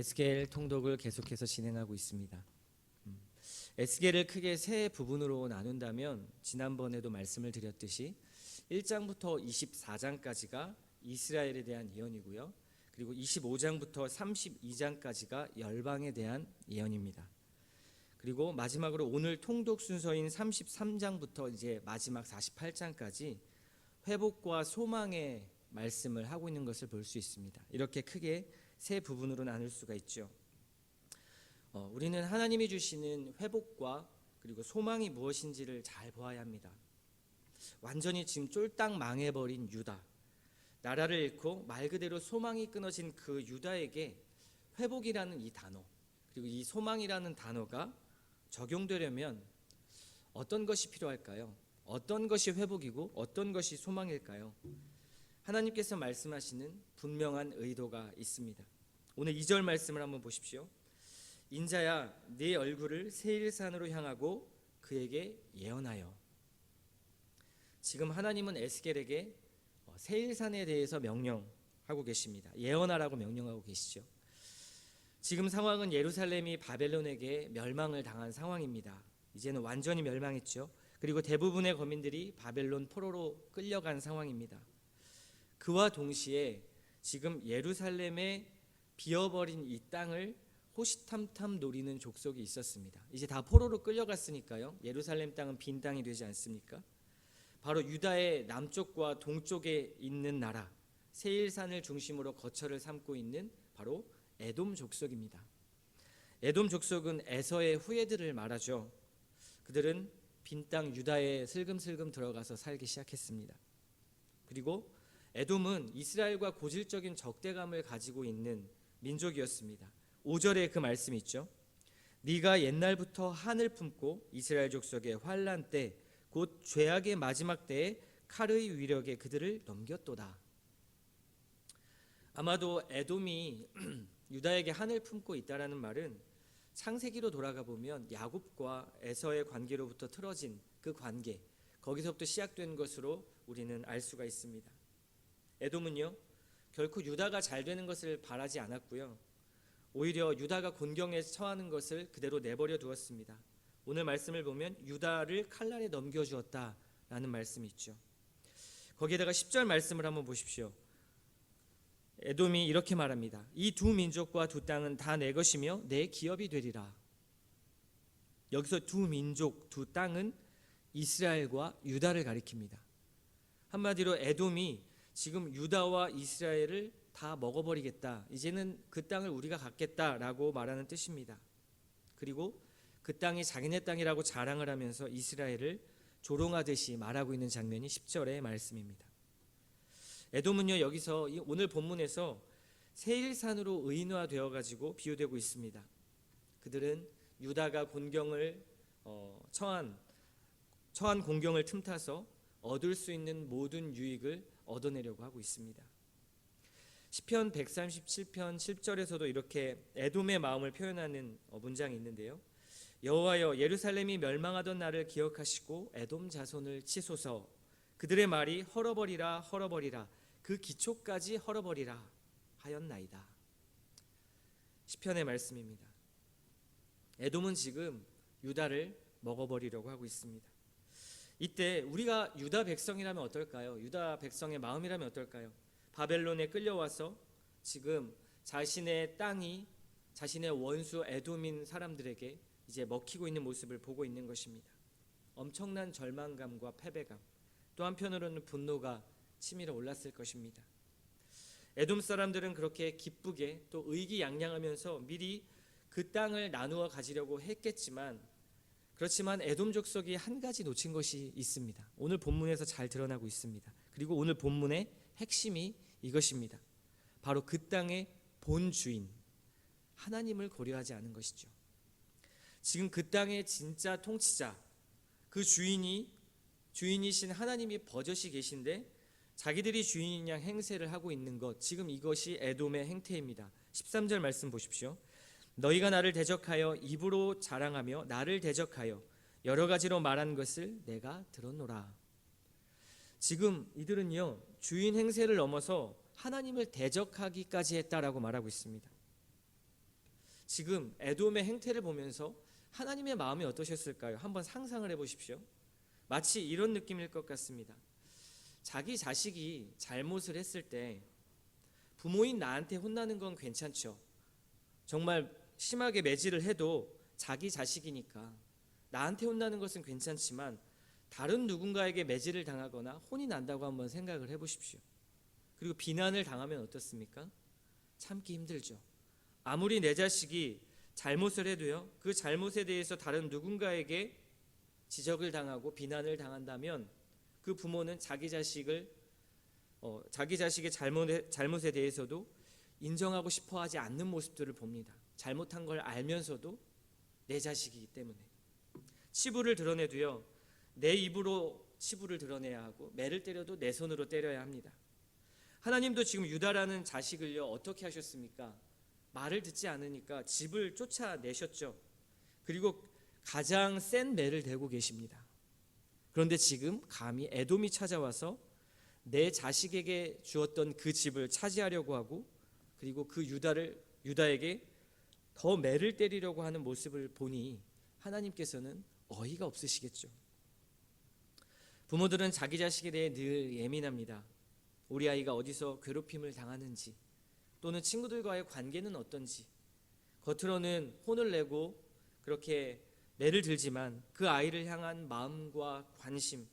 에스겔 통독을 계속해서 진행하고 있습니다. 에스겔을 크게 세 부분으로 나눈다면 지난번에도 말씀을 드렸듯이 1장부터 24장까지가 이스라엘에 대한 예언이고요. 그리고 25장부터 32장까지가 열방에 대한 예언입니다. 그리고 마지막으로 오늘 통독 순서인 33장부터 이제 마지막 48장까지 회복과 소망의 말씀을 하고 있는 것을 볼 수 있습니다. 이렇게 크게 세 부분으로 나눌 수가 있죠. 우리는 하나님이 주시는 회복과 그리고 소망이 무엇인지를 잘 보아야 합니다. 완전히 지금 쫄딱 망해버린 유다, 나라를 잃고 말 그대로 소망이 끊어진 그 유다에게 회복이라는 이 단어, 그리고 이 소망이라는 단어가 적용되려면 어떤 것이 필요할까요? 어떤 것이 회복이고 어떤 것이 소망일까요? 하나님께서 말씀하시는 분명한 의도가 있습니다. 오늘 2절 말씀을 한번 보십시오. 인자야, 네 얼굴을 세일산으로 향하고 그에게 예언하여. 지금 하나님은 에스겔에게 세일산에 대해서 명령하고 계십니다. 예언하라고 명령하고 계시죠. 지금 상황은 예루살렘이 바벨론에게 멸망을 당한 상황입니다. 이제는 완전히 멸망했죠. 그리고 대부분의 거민들이 바벨론 포로로 끌려간 상황입니다. 그와 동시에 지금 예루살렘에 비어버린 이 땅을 호시탐탐 노리는 족속이 있었습니다. 이제 다 포로로 끌려갔으니까요. 예루살렘 땅은 빈 땅이 되지 않습니까? 바로 유다의 남쪽과 동쪽에 있는 나라 세일산을 중심으로 거처를 삼고 있는 바로 에돔 족속입니다. 에돔 족속은 에서의 후예들을 말하죠. 그들은 빈 땅 유다에 슬금슬금 들어가서 살기 시작했습니다. 그리고 에돔은 이스라엘과 고질적인 적대감을 가지고 있는 민족이었습니다. 5절에 그 말씀이 있죠. 네가 옛날부터 한을 품고 이스라엘 족속의 환난 때 곧 죄악의 마지막 때에 칼의 위력에 그들을 넘겼도다. 아마도 에돔이 유다에게 한을 품고 있다라는 말은 창세기로 돌아가 보면 야곱과 에서의 관계로부터 틀어진 그 관계, 거기서부터 시작된 것으로 우리는 알 수가 있습니다. 에돔은요, 결코 유다가 잘 되는 것을 바라지 않았고요. 오히려 유다가 곤경에 처하는 것을 그대로 내버려 두었습니다. 오늘 말씀을 보면 유다를 칼날에 넘겨주었다라는 말씀이 있죠. 거기에다가 10절 말씀을 한번 보십시오. 에돔이 이렇게 말합니다. 이 두 민족과 두 땅은 다 내 것이며 내 기업이 되리라. 여기서 두 민족, 두 땅은 이스라엘과 유다를 가리킵니다. 한마디로 에돔이 지금 유다와 이스라엘을 다 먹어버리겠다. 이제는 그 땅을 우리가 갖겠다라고 말하는 뜻입니다. 그리고 그 땅이 자기네 땅이라고 자랑을 하면서 이스라엘을 조롱하듯이 말하고 있는 장면이 10절의 말씀입니다. 에돔은요, 여기서 오늘 본문에서 세일산으로 의인화되어 가지고 비유되고 있습니다. 그들은 유다가 곤경을 처한 공경을 틈타서 얻을 수 있는 모든 유익을 얻어내려고 하고 있습니다. 시편 137편 7절에서도 이렇게 에돔의 마음을 표현하는 문장이 있는데요. 여호와여, 예루살렘이 멸망하던 날을 기억하시고 에돔 자손을 치소서. 그들의 말이 헐어버리라 헐어버리라 그 기초까지 헐어버리라 하였나이다. 시편의 말씀입니다. 에돔은 지금 유다를 먹어버리려고 하고 있습니다. 이때 우리가 유다 백성이라면 어떨까요? 유다 백성의 마음이라면 어떨까요? 바벨론에 끌려와서 지금 자신의 땅이 자신의 원수 에돔인 사람들에게 이제 먹히고 있는 모습을 보고 있는 것입니다. 엄청난 절망감과 패배감, 또 한편으로는 분노가 치밀어 올랐을 것입니다. 에돔 사람들은 그렇게 기쁘게 또 의기양양하면서 미리 그 땅을 나누어 가지려고 했겠지만, 그렇지만 에돔 족속이 한 가지 놓친 것이 있습니다. 오늘 본문에서 잘 드러나고 있습니다. 그리고 오늘 본문의 핵심이 이것입니다. 바로 그 땅의 본 주인 하나님을 고려하지 않은 것이죠. 지금 그 땅의 진짜 통치자, 그 주인이신 하나님이 버젓이 계신데 자기들이 주인인 양 행세를 하고 있는 것, 지금 이것이 에돔의 행태입니다. 13절 말씀 보십시오. 너희가 나를 대적하여 입으로 자랑하며 나를 대적하여 여러 가지로 말한 것을 내가 들었노라. 지금 이들은요, 주인 행세를 넘어서 하나님을 대적하기까지 했다라고 말하고 있습니다. 지금 에돔의 행태를 보면서 하나님의 마음이 어떠셨을까요? 한번 상상을 해보십시오. 마치 이런 느낌일 것 같습니다. 자기 자식이 잘못을 했을 때 부모인 나한테 혼나는 건 괜찮죠. 정말 심하게 매질을 해도 자기 자식이니까 나한테 혼나는 것은 괜찮지만 다른 누군가에게 매질을 당하거나 혼이 난다고 한번 생각을 해보십시오. 그리고 비난을 당하면 어떻습니까? 참기 힘들죠. 아무리 내 자식이 잘못을 해도요, 그 잘못에 대해서 다른 누군가에게 지적을 당하고 비난을 당한다면 그 부모는 자기 자식의 잘못에 대해서도 인정하고 싶어하지 않는 모습들을 봅니다. 잘못한 걸 알면서도 내 자식이기 때문에 치부를 드러내도요, 내 입으로 치부를 드러내야 하고 매를 때려도 내 손으로 때려야 합니다. 하나님도 지금 유다라는 자식을요 어떻게 하셨습니까? 말을 듣지 않으니까 집을 쫓아내셨죠. 그리고 가장 센 매를 대고 계십니다. 그런데 지금 감히 에돔이 찾아와서 내 자식에게 주었던 그 집을 차지하려고 하고, 그리고 그 유다에게 더 매를 때리려고 하는 모습을 보니 하나님께서는 어이가 없으시겠죠. 부모들은 자기 자식에 대해 늘 예민합니다. 우리 아이가 어디서 괴롭힘을 당하는지, 또는 친구들과의 관계는 어떤지, 겉으로는 혼을 내고 그렇게 매를 들지만 그 아이를 향한 마음과 관심,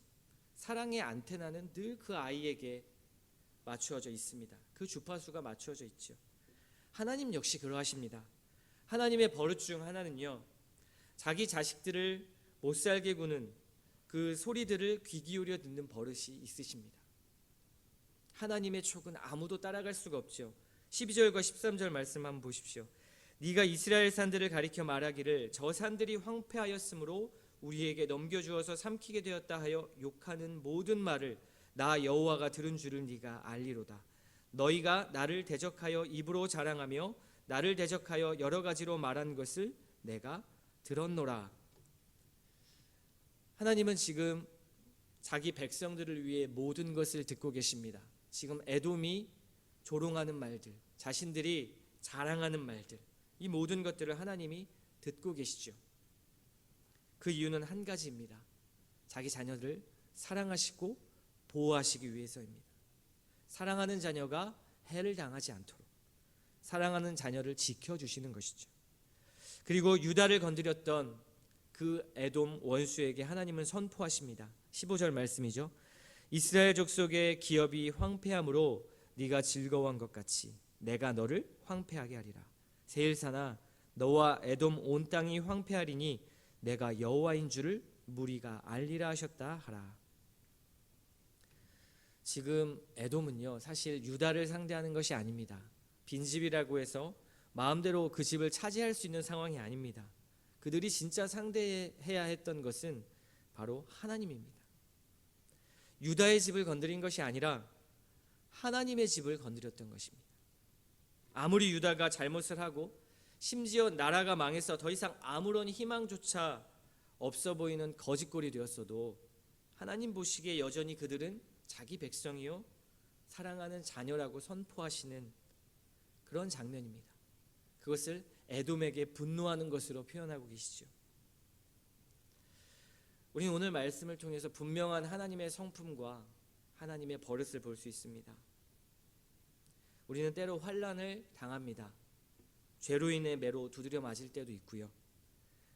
사랑의 안테나는 늘 그 아이에게 맞추어져 있습니다. 그 주파수가 맞추어져 있죠. 하나님 역시 그러하십니다. 하나님의 버릇 중 하나는요, 자기 자식들을 못살게 구는 그 소리들을 귀 기울여 듣는 버릇이 있으십니다. 하나님의 촉은 아무도 따라갈 수가 없죠. 12절과 13절 말씀 한번 보십시오. 네가 이스라엘 산들을 가리켜 말하기를 저 산들이 황폐하였으므로 우리에게 넘겨주어서 삼키게 되었다 하여 욕하는 모든 말을 나 여호와가 들은 줄을 네가 알리로다. 너희가 나를 대적하여 입으로 자랑하며 나를 대적하여 여러 가지로 말한 것을 내가 들었노라. 하나님은 지금 자기 백성들을 위해 모든 것을 듣고 계십니다. 지금 에돔이 조롱하는 말들, 자신들이 자랑하는 말들, 이 모든 것들을 하나님이 듣고 계시죠. 그 이유는 한 가지입니다. 자기 자녀를 사랑하시고 보호하시기 위해서입니다. 사랑하는 자녀가 해를 당하지 않도록 사랑하는 자녀를 지켜주시는 것이죠. 그리고 유다를 건드렸던 그 에돔 원수에게 하나님은 선포하십니다. 15절 말씀이죠. 이스라엘 족속의 기업이 황폐함으로 네가 즐거워한 것 같이 내가 너를 황폐하게 하리라. 세일사나 너와 에돔 온 땅이 황폐하리니 내가 여호와인 줄을 무리가 알리라 하셨다 하라. 지금 에돔은요 사실 유다를 상대하는 것이 아닙니다. 빈집이라고 해서 마음대로 그 집을 차지할 수 있는 상황이 아닙니다. 그들이 진짜 상대해야 했던 것은 바로 하나님입니다. 유다의 집을 건드린 것이 아니라 하나님의 집을 건드렸던 것입니다. 아무리 유다가 잘못을 하고 심지어 나라가 망해서 더 이상 아무런 희망조차 없어 보이는 거짓골이 되었어도 하나님 보시기에 여전히 그들은 자기 백성이요 사랑하는 자녀라고 선포하시는 그런 장면입니다. 그것을 에돔에게 분노하는 것으로 표현하고 계시죠. 우리는 오늘 말씀을 통해서 분명한 하나님의 성품과 하나님의 버릇을 볼 수 있습니다. 우리는 때로 환난을 당합니다. 죄로 인해 매로 두드려 맞을 때도 있고요.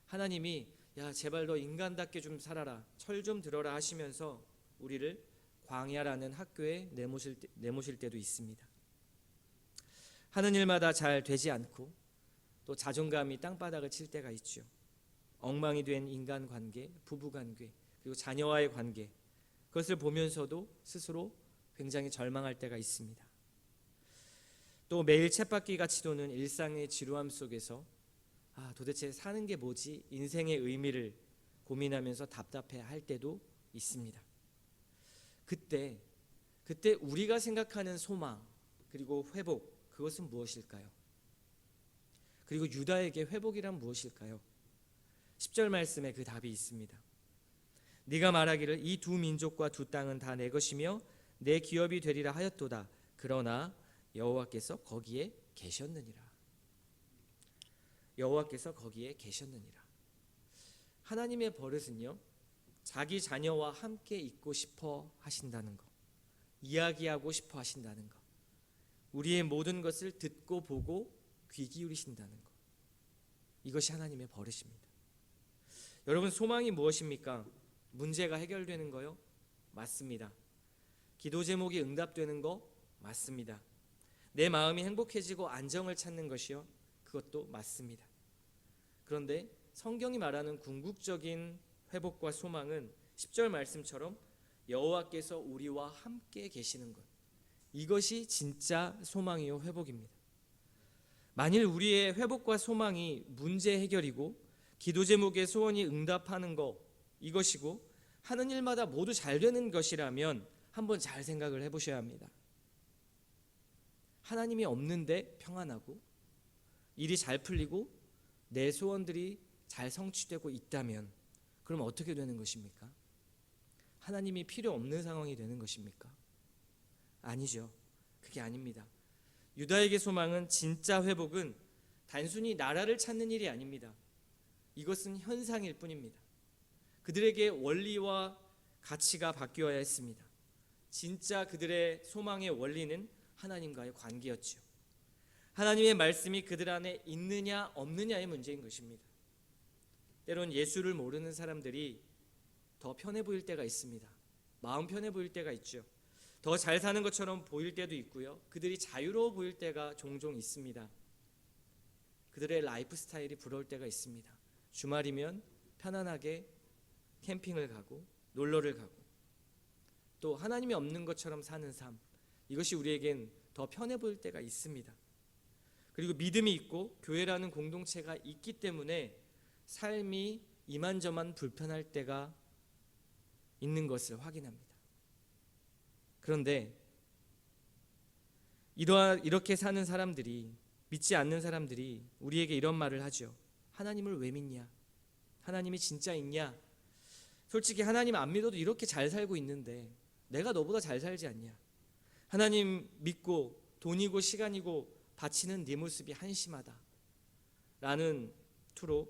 하나님이 야 제발 너 인간답게 좀 살아라, 철 좀 들어라 하시면서 우리를 광야라는 학교에 내모실 때도 있습니다. 하는 일마다 잘 되지 않고 또 자존감이 땅바닥을 칠 때가 있죠. 엉망이 된 인간관계, 부부관계, 그리고 자녀와의 관계, 그것을 보면서도 스스로 굉장히 절망할 때가 있습니다. 또 매일 쳇바퀴 같이 도는 일상의 지루함 속에서 도대체 사는 게 뭐지? 인생의 의미를 고민하면서 답답해할 때도 있습니다. 그때 우리가 생각하는 소망 그리고 회복, 그것은 무엇일까요? 그리고 유다에게 회복이란 무엇일까요? 10절 말씀에 그 답이 있습니다. 네가 말하기를 이 두 민족과 두 땅은 다 내 것이며 내 기업이 되리라 하였도다. 그러나 여호와께서 거기에 계셨느니라. 여호와께서 거기에 계셨느니라. 하나님의 버릇은요, 자기 자녀와 함께 있고 싶어 하신다는 것, 이야기하고 싶어 하신다는 것, 우리의 모든 것을 듣고 보고 귀 기울이신다는 것, 이것이 하나님의 버릇입니다. 여러분, 소망이 무엇입니까? 문제가 해결되는 거요? 맞습니다. 기도 제목이 응답되는 거? 맞습니다. 내 마음이 행복해지고 안정을 찾는 것이요? 그것도 맞습니다. 그런데 성경이 말하는 궁극적인 회복과 소망은 10절 말씀처럼 여호와께서 우리와 함께 계시는 것, 이것이 진짜 소망이요 회복입니다. 만일 우리의 회복과 소망이 문제 해결이고 기도 제목의 소원이 응답하는 것, 이것이고 하는 일마다 모두 잘 되는 것이라면 한번 잘 생각을 해보셔야 합니다. 하나님이 없는데 평안하고 일이 잘 풀리고 내 소원들이 잘 성취되고 있다면 그럼 어떻게 되는 것입니까? 하나님이 필요 없는 상황이 되는 것입니까? 아니죠. 그게 아닙니다. 유다에게 소망은, 진짜 회복은 단순히 나라를 찾는 일이 아닙니다. 이것은 현상일 뿐입니다. 그들에게 원리와 가치가 바뀌어야 했습니다. 진짜 그들의 소망의 원리는 하나님과의 관계였죠. 하나님의 말씀이 그들 안에 있느냐 없느냐의 문제인 것입니다. 때론 예수를 모르는 사람들이 더 편해 보일 때가 있습니다. 마음 편해 보일 때가 있죠. 더 잘 사는 것처럼 보일 때도 있고요. 그들이 자유로워 보일 때가 종종 있습니다. 그들의 라이프 스타일이 부러울 때가 있습니다. 주말이면 편안하게 캠핑을 가고 놀러를 가고 또 하나님이 없는 것처럼 사는 삶, 이것이 우리에겐 더 편해 보일 때가 있습니다. 그리고 믿음이 있고 교회라는 공동체가 있기 때문에 삶이 이만저만 불편할 때가 있는 것을 확인합니다. 그런데 이렇게 사는 사람들이, 믿지 않는 사람들이 우리에게 이런 말을 하죠. 하나님을 왜 믿냐? 하나님이 진짜 있냐? 솔직히 하나님 안 믿어도 이렇게 잘 살고 있는데 내가 너보다 잘 살지 않냐? 하나님 믿고 돈이고 시간이고 바치는 네 모습이 한심하다 라는 투로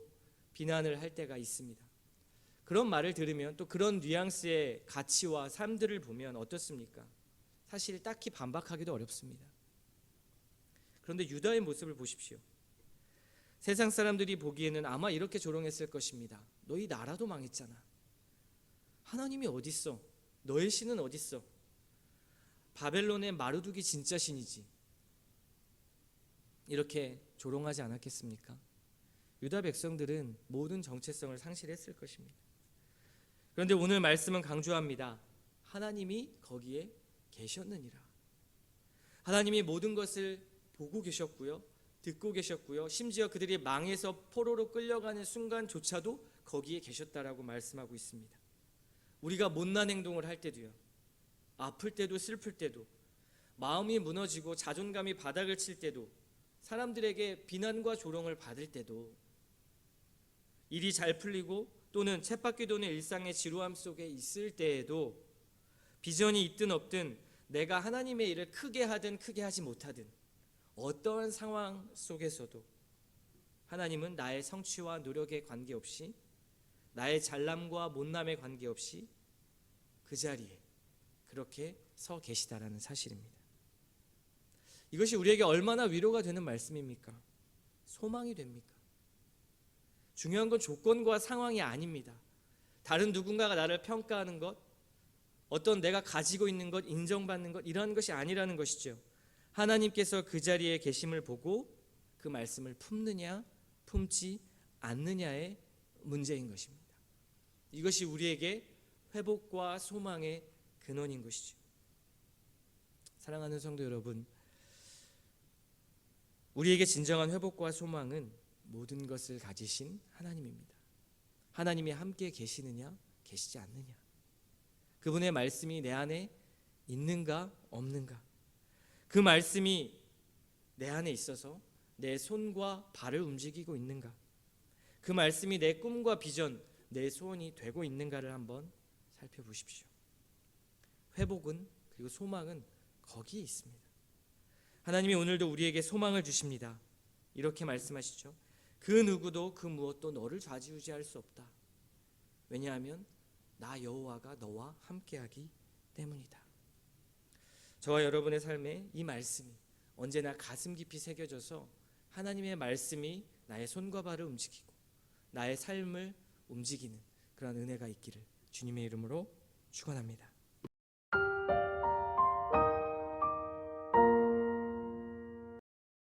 비난을 할 때가 있습니다. 그런 말을 들으면, 또 그런 뉘앙스의 가치와 삶들을 보면 어떻습니까? 사실 딱히 반박하기도 어렵습니다. 그런데 유다의 모습을 보십시오. 세상 사람들이 보기에는 아마 이렇게 조롱했을 것입니다. 너희 나라도 망했잖아. 하나님이 어딨어? 너의 신은 어딨어? 바벨론의 마르둑이 진짜 신이지. 이렇게 조롱하지 않았겠습니까? 유다 백성들은 모든 정체성을 상실했을 것입니다. 그런데 오늘 말씀은 강조합니다. 하나님이 거기에 계셨느니라. 하나님이 모든 것을 보고 계셨고요, 듣고 계셨고요, 심지어 그들이 망해서 포로로 끌려가는 순간조차도 거기에 계셨다라고 말씀하고 있습니다. 우리가 못난 행동을 할 때도요, 아플 때도 슬플 때도, 마음이 무너지고 자존감이 바닥을 칠 때도, 사람들에게 비난과 조롱을 받을 때도, 일이 잘 풀리고 또는 쳇바퀴 도는 일상의 지루함 속에 있을 때에도, 비전이 있든 없든, 내가 하나님의 일을 크게 하든 크게 하지 못하든 어떠한 상황 속에서도 하나님은 나의 성취와 노력에 관계없이, 나의 잘남과 못남에 관계없이 그 자리에 그렇게 서 계시다라는 사실입니다. 이것이 우리에게 얼마나 위로가 되는 말씀입니까? 소망이 됩니까? 중요한 건 조건과 상황이 아닙니다. 다른 누군가가 나를 평가하는 것, 어떤 내가 가지고 있는 것, 인정받는 것, 이러한 것이 아니라는 것이죠. 하나님께서 그 자리에 계심을 보고 그 말씀을 품느냐 품지 않느냐의 문제인 것입니다. 이것이 우리에게 회복과 소망의 근원인 것이죠. 사랑하는 성도 여러분, 우리에게 진정한 회복과 소망은 모든 것을 가지신 하나님입니다. 하나님이 함께 계시느냐 계시지 않느냐, 그분의 말씀이 내 안에 있는가 없는가, 그 말씀이 내 안에 있어서 내 손과 발을 움직이고 있는가, 그 말씀이 내 꿈과 비전, 내 소원이 되고 있는가를 한번 살펴보십시오. 회복은, 그리고 소망은 거기에 있습니다. 하나님이 오늘도 우리에게 소망을 주십니다. 이렇게 말씀하시죠. 그 누구도 그 무엇도 너를 좌지우지할 수 없다. 왜냐하면 나 여호와가 너와 함께하기 때문이다. 저와 여러분의 삶에 이 말씀이 언제나 가슴 깊이 새겨져서 하나님의 말씀이 나의 손과 발을 움직이고 나의 삶을 움직이는 그런 은혜가 있기를 주님의 이름으로 축원합니다.